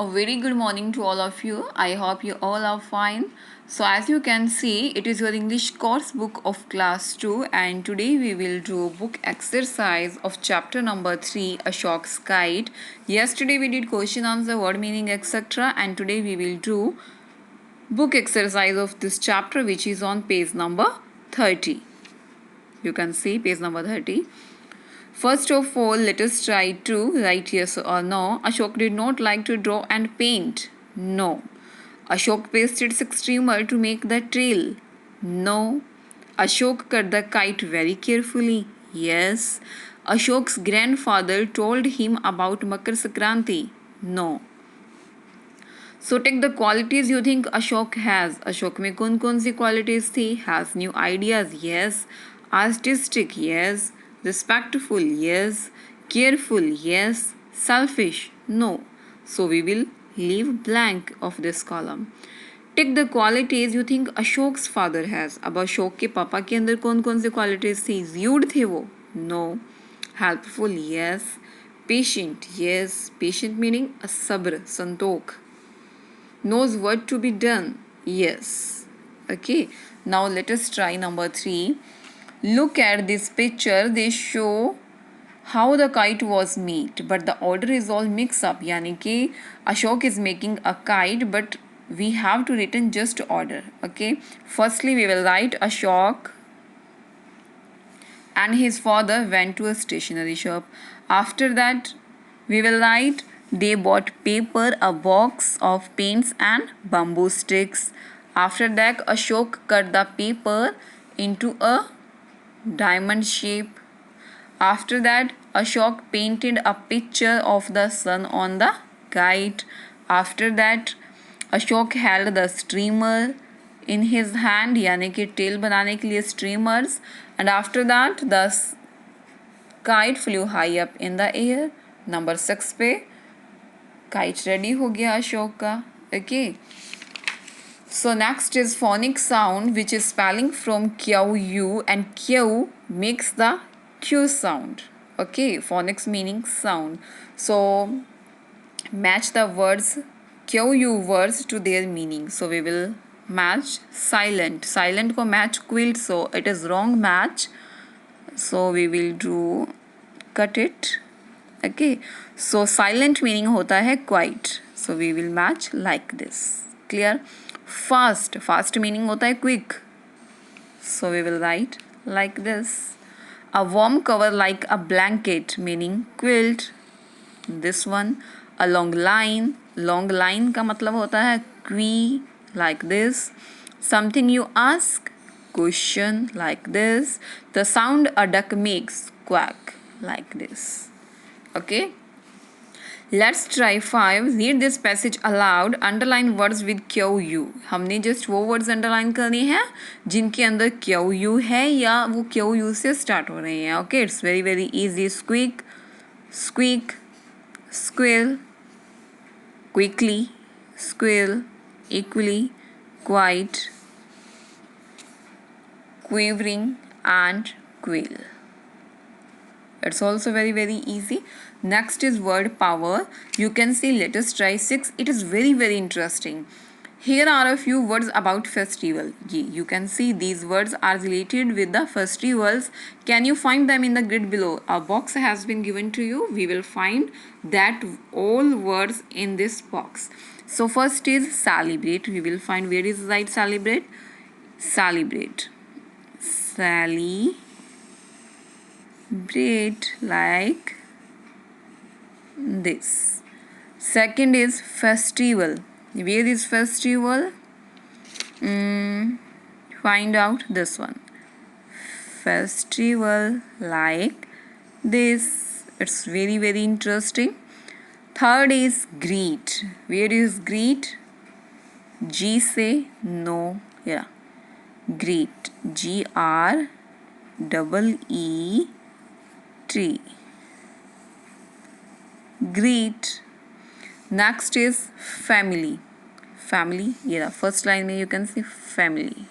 A very good morning to all of you. I hope you all are fine. So as you can see, it is your English course book of class 2 and today we will do book exercise of chapter number 3, Ashok's Kite. Yesterday we did question answer, word meaning, etc. and today we will do book exercise of this chapter which is on page number 30. You can see page number 30. First of all, let us try to write yes or no. Ashok did not like to draw and paint. No. Ashok pasted 6 streamer to make the trail. No. Ashok cut the kite very carefully. Yes. Ashok's grandfather told him about Makar Sankranti. No. So take the qualities you think Ashok has. Ashok में कौन सी qualities थी? Has new ideas. Yes. Artistic. Yes. Respectful. Yes. Careful. Yes. Selfish. No. So we will leave blank of this column. Take the qualities you think Ashok's father has. अब अशोक के पापा के अंदर कौन सी qualities थी? Rude थे वो? No. Helpful. Yes. Patient. Yes. Patient meaning sabr, Santokh. Knows what to be done. Yes. Okay. Now let us try number 3. Look at this picture. They show how the kite was made, but the order is all mixed up. यानी कि Ashok is making a kite, but we have to written just order. Okay. Firstly, we will write Ashok and his father went to a stationery shop. After that, we will write they bought paper, a box of paints and bamboo sticks. After that, Ashok cut the paper into a diamond shape. After that, Ashok painted a picture of the sun on the kite. After that, Ashok held the streamer in his hand, यानी कि tell बनाने के लिए streamers. And after that, the kite flew high up in the air. Number 6 पे kite ready हो गया अशोक का. Okay. So next is phonic sound, which is spelling from Q and Q makes the Q sound. Okay, phonics meaning sound. So match the words Q words to their meaning. So we will match silent. Silent को match quilt, so it is wrong match. So we will do cut it. Okay, so silent meaning होता है quiet. So we will match like this. Clear? Fast. Fast meaning होता है quick. So we will write like this. A warm cover like a blanket meaning quilt. This one. A long line. Long line का मतलब होता है qui like this. Something you ask. Question like this. The sound a duck makes quack like this. Okay. Let's try 5. Read this passage aloud. Underline words with QU. हमने just वो words underline करनी है जिनके अंदर QU है या वो QU से start हो रहे हैं. Okay, it's very very easy. Squeak, squeak, squeal, quickly, squeal, equally, quite, quivering and quail. It's also very very easy. Next is word power. You can see, let us try 6. It is very very interesting. Here are a few words about festival. You can see these words are related with the festivals. Can you find them in the grid below? A box has been given to you. We will find that all words in this box. So first is celebrate. We will find where is right celebrate. Celebrate. Sally. Bread like this. Second is festival. Where is festival? Find out this one. Festival like this. It's very very interesting. Third is greet. Where is greet? G say no. Yeah. Greet. Greet. Greet. Next is family. Family. Yeah, first line में you can see family.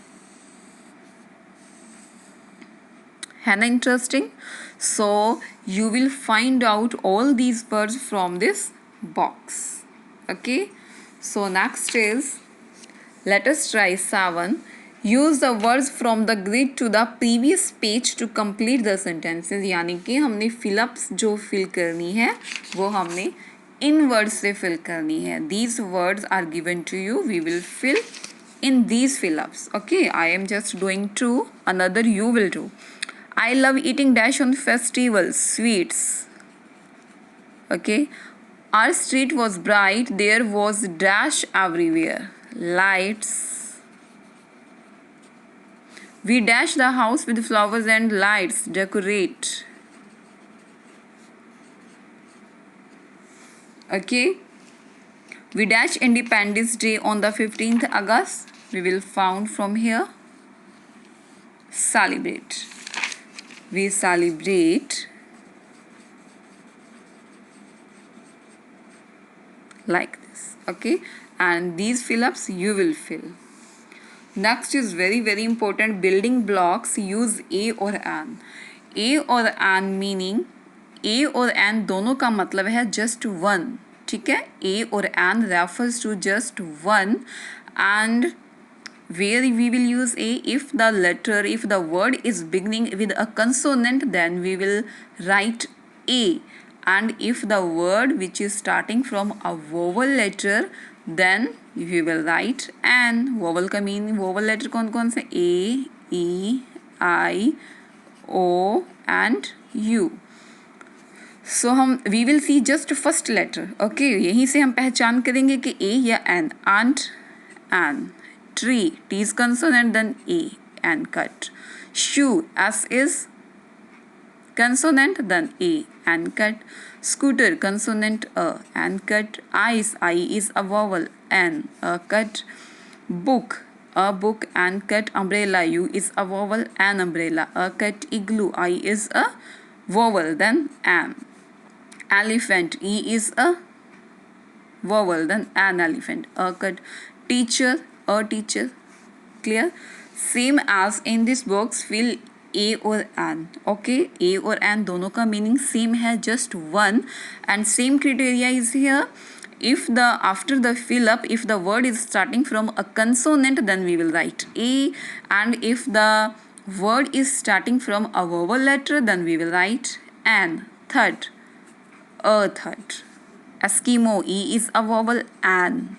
है ना interesting? So you will find out all these words from this box. Okay, so next is, let us try 7. Use the words from the grid to the previous page to complete the sentences. यानी कि हमने fill-ups जो fill करनी है वो हमने इन words से fill करनी है. These words are given to you. We will fill in these fill-ups. Okay, I am just doing 2. Another you will do. I love eating dash on festivals, sweets. Okay, our street was bright. There was dash everywhere, lights. We dash the house with flowers and lights, decorate. Okay, we dash Independence Day on the 15th August. We will found from here. Celebrate. We celebrate like this. Okay, and these fill-ups you will fill. Next is very very important, building blocks. Use a और an. A और an meaning a और an दोनों का मतलब है just one. ठीक है, a और an refers to just one, and where we will use a, if the word is beginning with a consonant, then we will write a, and if the word which is starting from a vowel letter, then we will write an. vowel का mean, vowel letter कौन कौन से, a, e, I, o and u. So we will see just first letter. Okay, यहीं से हम पहचान करेंगे कि a या an. Aunt, an. Tree, T is consonant, then A, and cut. Shoe, S is consonant, then A, and cut. Scooter, consonant A, and cut. Ice, I is a vowel, N, a cut. Book, a book, and cut. Umbrella, U is a vowel, an umbrella, a cut. Igloo, I is a vowel, then an. Elephant, E is a vowel, then an elephant, a cut. Teacher, a teacher. Clear? Same as in this box, fill a और an. Okay, a और an दोनों का meaning same है, just one, and same criteria is here. If after the fill up, if the word is starting from a consonant, then we will write a, and if the word is starting from a vowel letter, then we will write an. Third, a third. Eskimo, E is a vowel, an.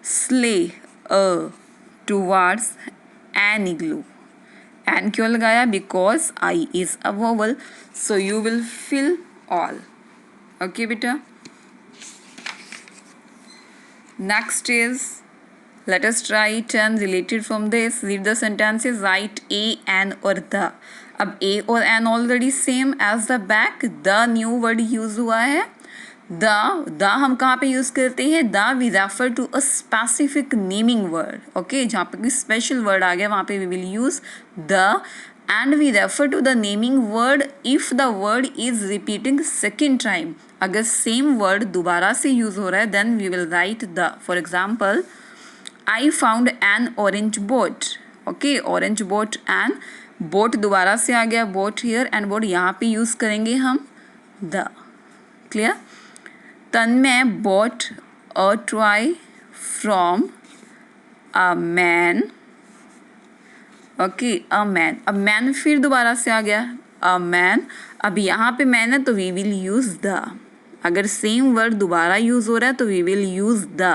Sleigh, towards an igloo. An क्यों लगाया? Because I is a vowel. So you will fill all. Okay, beta. Next is, let us try 10 related from this. Read the sentences. Write a, an or the. अब a और an already same as the back. The new word use हुआ है. The हम कहाँ पे use करते हैं? The we refer to a specific naming word. Okay, जहाँ पे कोई स्पेशल वर्ड आ गया वहाँ पे we will use the, and we refer to the naming word if the word is repeating second time. अगर सेम वर्ड दोबारा से यूज़ हो रहा है then we will write the. For example, I found an orange boat. Okay, orange boat, and boat दोबारा से आ गया, boat here, and boat यहाँ पे यूज़ करेंगे हम the. Clear? Tanmay bought a toy from a man. Okay, a man. अब man फिर दोबारा से आ गया, a man. अब यहाँ पे man है तो we will use the. अगर same word दोबारा use हो रहा है तो we will use the.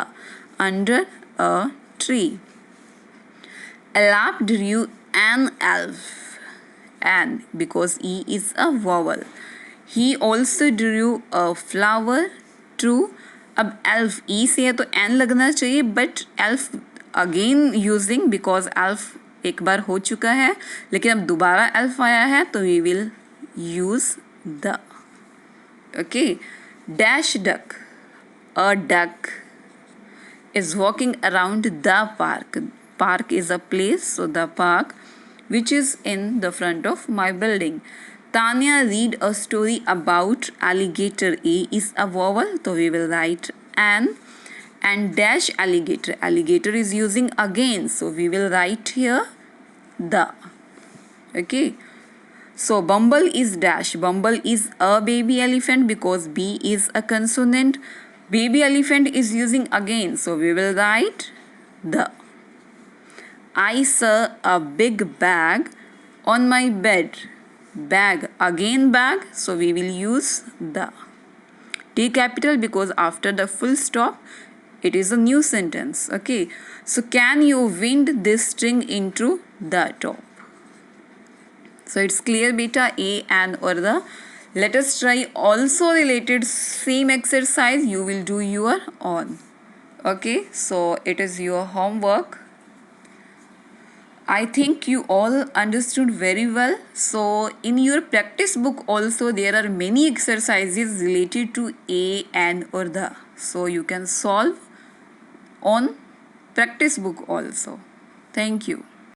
Under a tree. Elap drew an elf. And because E is a vowel. He also drew a flower. True. अब elf ई से है तो एन लगना चाहिए, but elf again using because elf एक बार हो चुका है, लेकिन अब दोबारा एल्फ आया है तो we will use the. Okay, dash duck, a duck is walking around the park. Park is a place, so the park which is in the front of my building. Tanya read a story about alligator. A is a vowel, so we will write an, and dash alligator. Alligator is using again, so we will write here the. Okay. So Bumble is dash. Bumble is a baby elephant because B is a consonant. Baby elephant is using again, so we will write the. I saw a big bag on my bed. Bag, again bag, so we will use the. T capital because after the full stop it is a new sentence. Okay, so can you wind this string into the top? So it's clear beta, A and or the. Let us try also related same exercise. You will do your own. Okay, so it is your homework. I think you all understood very well. So in your practice book also there are many exercises related to A and or the. So you can solve on practice book also. Thank you.